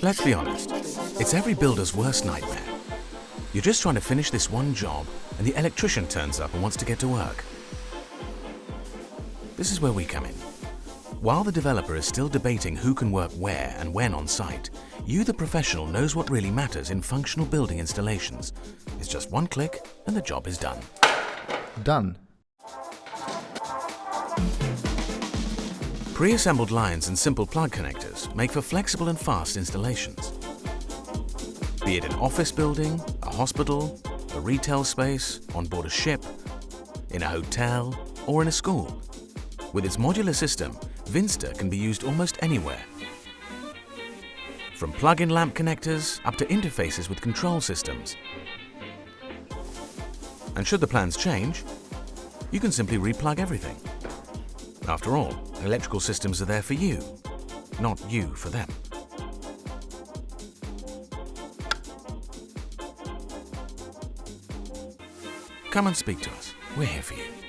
Let's be honest, it's every builder's worst nightmare. You're just trying to finish this one job and the electrician turns up and wants to get to work. This is where we come in. While the developer is still debating who can work where and when on site, you, the professional, knows what really matters in functional building installations. It's just one click and the job is done. Done. Pre-assembled lines and simple plug connectors make for flexible and fast installations. Be it an office building, a hospital, a retail space, on board a ship, in a hotel, or in a school. With its modular system, Winsta can be used almost anywhere. From plug-in lamp connectors up to interfaces with control systems. And should the plans change, you can simply replug everything. After all, electrical systems are there for you, not you for them. Come and speak to us. We're here for you.